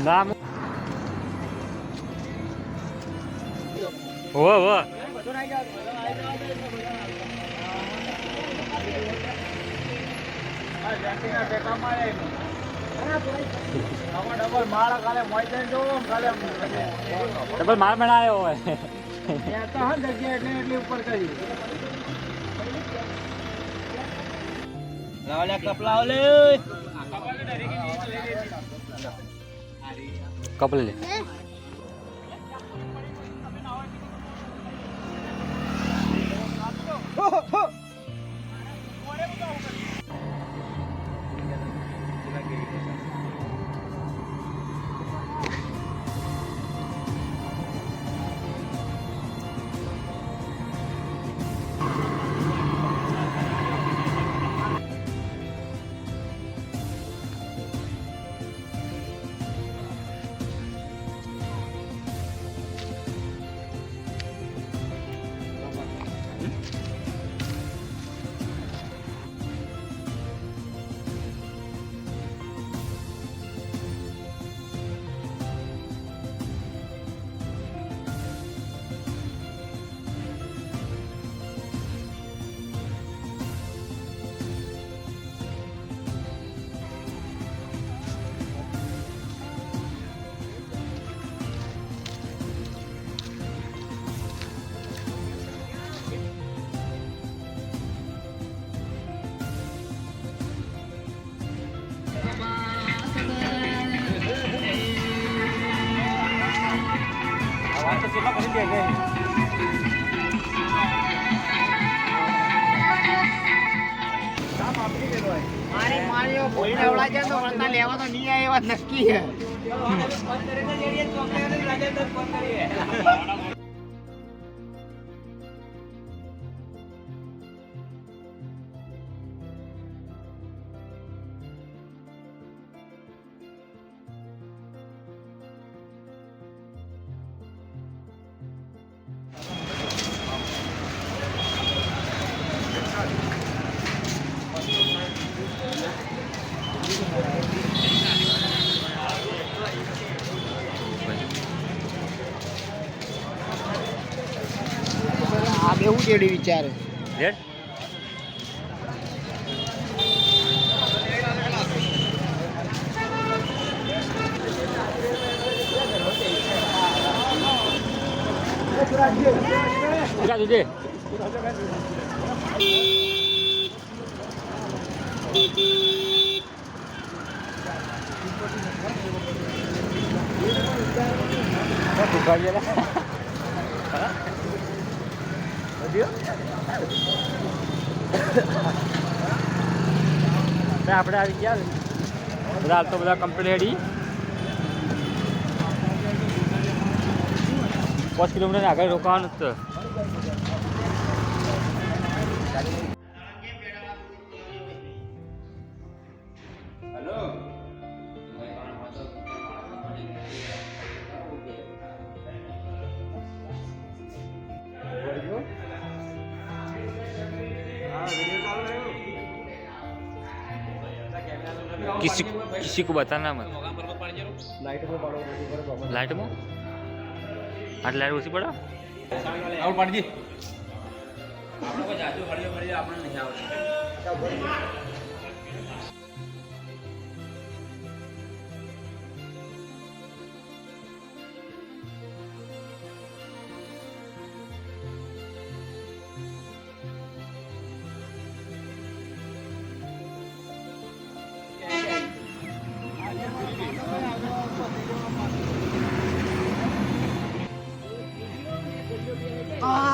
ના હો ડબલ માળ બનાવ્યો હોય ઉપર કરી કપલા લે કપલ લે લેવા તો નહીં આવ્યા નક્કી હે એવું જેડી વિચારે રેડ દે આપણે આવી ગયા બધા હાલ તો બધા કમ્પ્લીટ રેડી 5 કિલોમીટર આગળ રોકાવાનું જ किसी को बताना मत लाइट में आठ लाइट उसी पड़ा और पड़ जी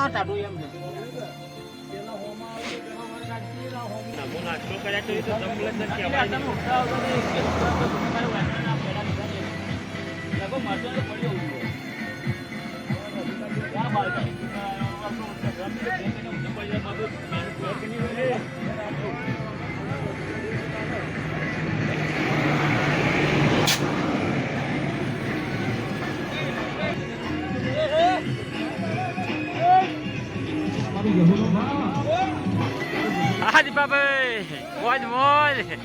टाटू एम नाश्तो કર્યા તો સંબલન નથી આપણે લગો મારતો પડ્યો ક્યાં બાળ Hadi baby, moin moin.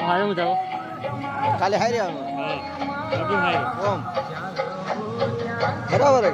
હારું જાઓ કાલે હારી આવવાનું હા બધું હારું ઓમ બરાબર હે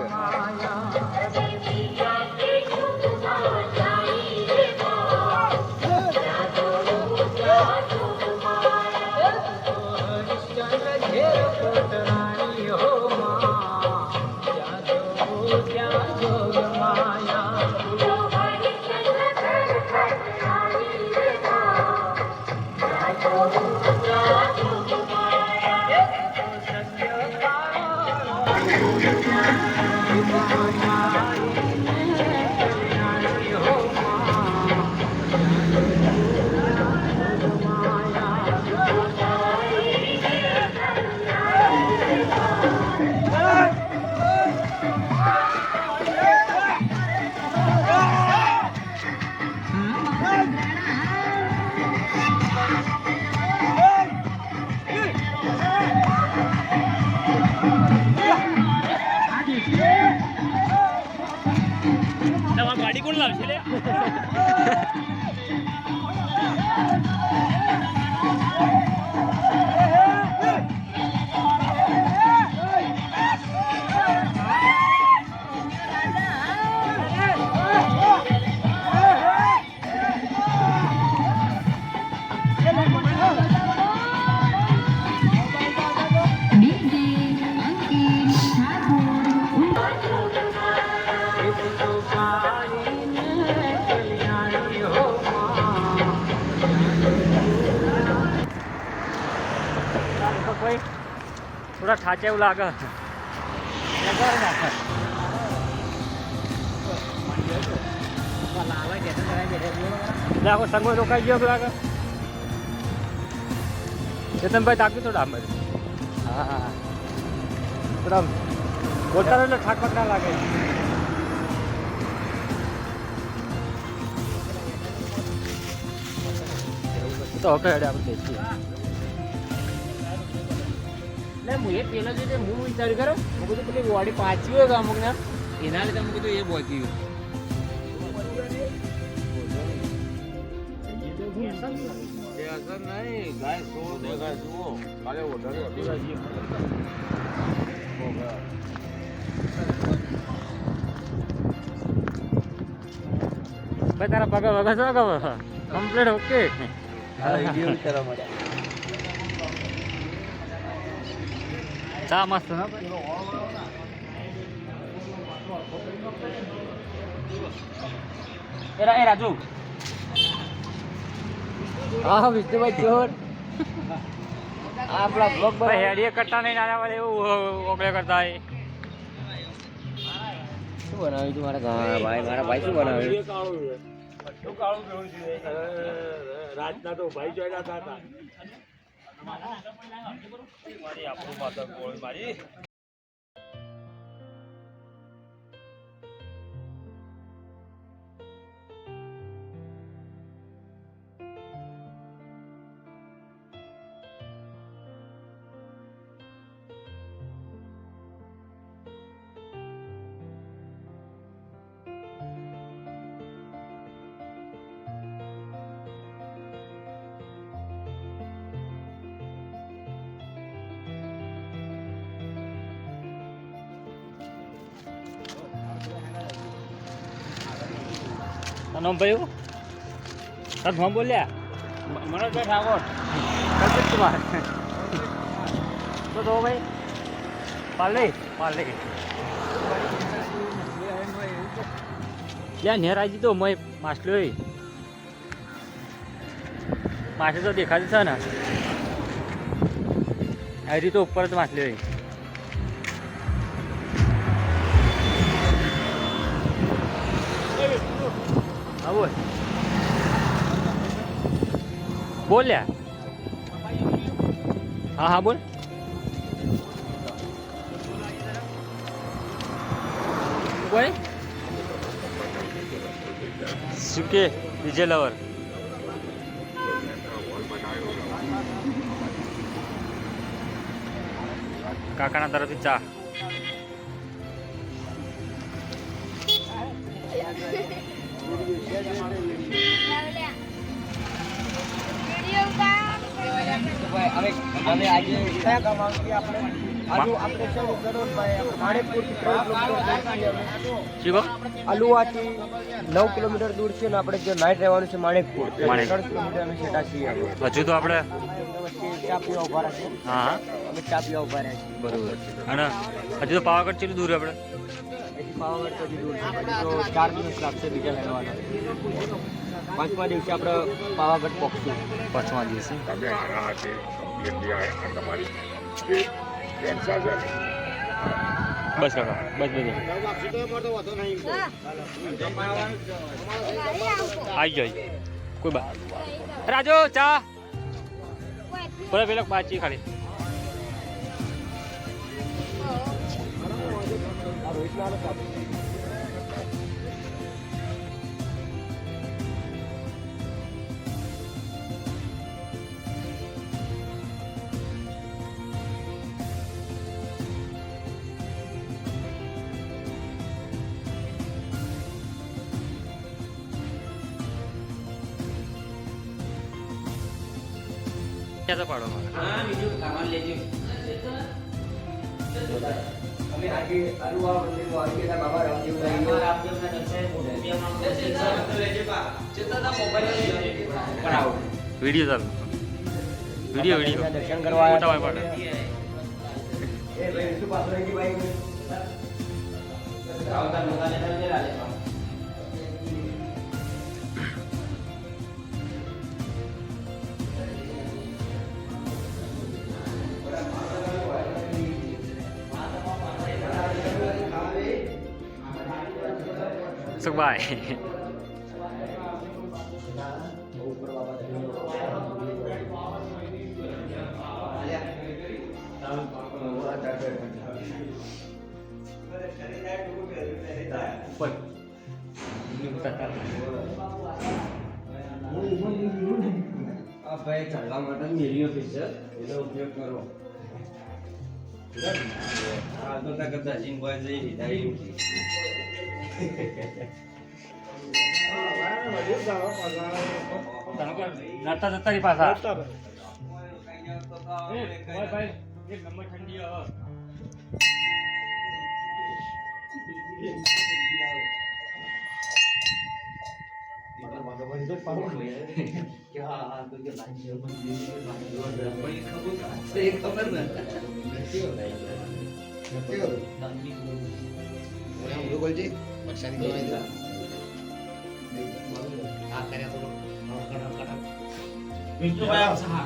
ભાઈ થોડા ઠાચા એવું લાગે. આખો સંગો રોકાઈ ગયો લાગે. ચેતનભાઈ તાક્યું થોડા આમ હા થોડા બોલતા રહો એટલે થાક ના લાગે. તો ઓકે હેડે આપણે બેસીએ. હું એ પેલા જે હું વિચાર કરો હું કીધું પેલી બોડી પાછી હોય અમુક ને એના લીધે હું કીધું એ બોકી નહીં ગાય સો દેખાય જુઓ કાલે વધારે ભાઈ તારા પગ વગર શું ખબર કમ્પ્લીટ ઓકે. ચા મસ્ત ના એ રાજુ હા વિષ્ણુભાઈ જોર આપણા બ્લોગ ભાઈ હેડીએ કરતા નહીં નાના વાળે એવું ઓગળે કરતા હોય. શું બનાવ્યું તું મારા ભાઈ શું બનાવ્યું? શું કાળું કેવું છે રાજના તો ભાઈ જોયેલા હતા. આપણું માતા ગોળી મારી નામ ભાઈ તાર નામ બોલ્યા મનોજભાઈ ઠાકોર કલ્પિત કુમાર તો ભાઈ પાલે ત્યાં નેરાજી તો મય માછલી હોય માછલી તો દેખાતી છે ને હરી તો ઉપર જ માછલી હોય. હા બોલ બોલ્યા હા બોલ કોઈ શું કે ડીજે લવર કાકાના તરફથી ચા અમે આજે કયા ગામ આવીએ આપણે આપણે છે ગરોડભાઈ માણેકપુરથી 3 કિલોમીટર અલુવાથી 9 કિલોમીટર દૂર છે ને આપણે જે નાઇટ રહેવાનું છે માણેકપુર 3 કિલોમીટર અમે સેટા છીએ. હજુ તો આપણે ચા પીવા ઉભા રહ્યા છીએ. હા અમે ચા પીવા ઉભા રહ્યા છીએ. બરોબર અને હજુ તો પાવાગઢ કેટલું દૂર આપણે એથી પાવાગઢ પછી દૂર છે પછી તો 4 દિવસ લાગશે બીજા હેરવાના. 5મા દિવસે આપણે પાવાગઢ પહોંચશું. 5મા દિવસે બસ કાકા બસ બસ આવી જાય કોઈ બા રાજુ ચા બોલે પેલો બાચી ખાલી ક્યાં પાડો હા બીજું સામાન લેજો અમે આજે અરુવા મંદિરમાં આવી ગયા બાબા રામદેવના રામદેવના દર્શન લેજો પા ચેતના મોબાઈલ બનાવો વિડીયો વિડીયો દર્શન કરવા મોટા ભાઈ પાડે એ ભાઈ શું પાછળ રહી ગઈ ભાઈ આવતા લોકાને દર્શન લાગે મનસુખભાઈ. આ ભાઈ ચડવા માટે મેરીઓ છે એનો ઉપયોગ કરો. આ તો તક દાજીન ભાઈ જઈ વિદાય. નડતા જતા રહી પાછા.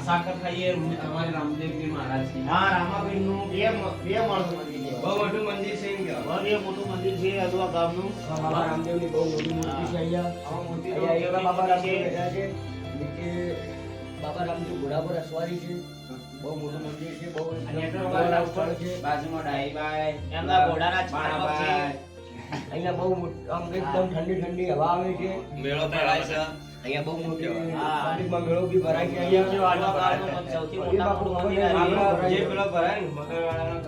સાકર ખાઈએ અમારે રામદેવજી મહારાજ છે. હા, રામાબેનનું બે માળનું મંદિર છે. બહુ મોટું મંદિર છે એમ કહેવાય. બે મોટું મંદિર છે અદવા ગામનું. બાબા રામદેવની બહુ મોટી મૂર્તિ છે અહીંયા. અહીંયા એવા બાબા રામદેવ બેઠા છે. નીચે બાબા રામદેવ ઘોડા પર અસવારી છે. બહુ મોટું મંદિર છે. બહુ સ્થળ છે. બાજુમાં ડાહીબાઈ એમના ઘોડાના છાણો છે. અહીંયા બહુ આમ એકદમ ઠંડી ઠંડી હવા આવે છે. મેળો ભરાય છે. અહીંયા બહુ મોટી હા. મંદિરમાં મેળો બી ભરાય છે. અહીંયા અદવા ગામનું સૌથી મોટામાં મોટું મંદિર આ આપણા રહ્યું. જે પેલો ભરાય ને મગરવાળાનો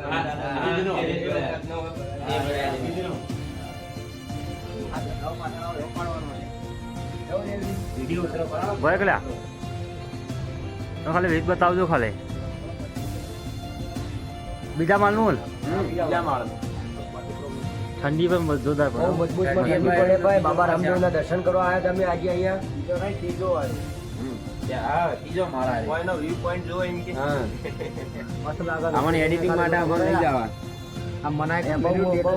વિડીયો ઉતરો બરાબર. ભય કલ્યા તો ખાલી વેચ બતાવજો ખાલી. બીજા માળનું બીજા માળ. ઠંડી પણ જોરદાર બહુ પડે. મજબૂતમાં ઠંડી પડે ભાઈ. બાબા રામદેવના દર્શન કરવા આવ્યા તમે આજે અહીંયા. બીજો નહીં, ત્રીજો વાળો. હા ત્રીજો માળા છે. કોઈનો વ્યૂ પોઈન્ટ જો એમ કે હા. મસ્ત લાગે. અમને એડિટિંગ માટે આપણે લઈ જવા. આ મનાય બહુ મસ્ત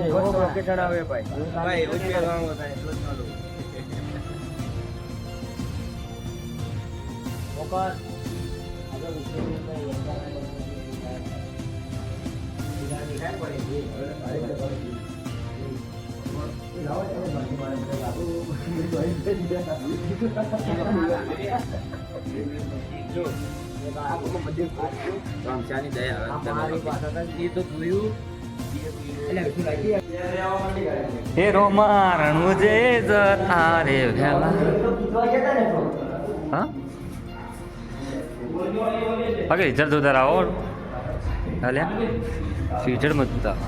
લોકેશન આવે ભાઈ. ભાઈ એવું જ કહેવાનું હતા, એટલું જ ચાલુ. ફોકસ. આગળ વિષયની કઈ રામચાની દયા મારી પાસે એ તો જોયું. હે રોમારણું જે જતા રે ભેલા. હા ઓકે ઇધર તો ઉધર आओ અલ્યા ફીચર મત બતાવો.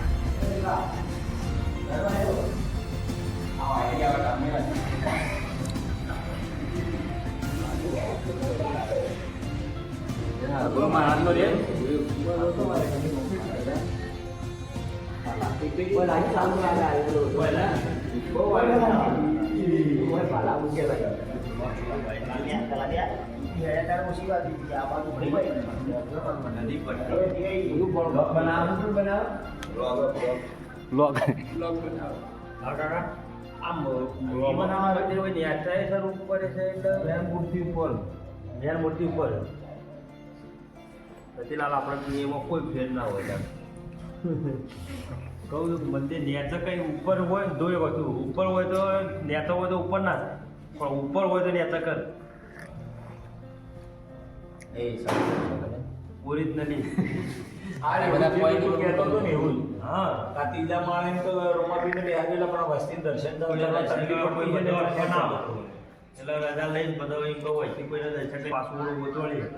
બ્લોગ મૂર્તિ ઉપર સતીલાલ આપણે એમાં કોઈ ફેર ના હોય. કહું છું મંદિર નેચર કઈ ઉપર હોય ને દોય વસ્તુ ઉપર હોય તો નેચર હોય તો ઉપર ના થાય, પણ ઉપર હોય તો નેચર કર એ ઓરિજિનલી હા ત્રીજા માળે તો રોમાબીને બેહાડેલા પણ વસ્તી દર્શન એટલે રજા લઈને બધા એમ કહું કોઈને દર્શન પાછું ગોતવાળી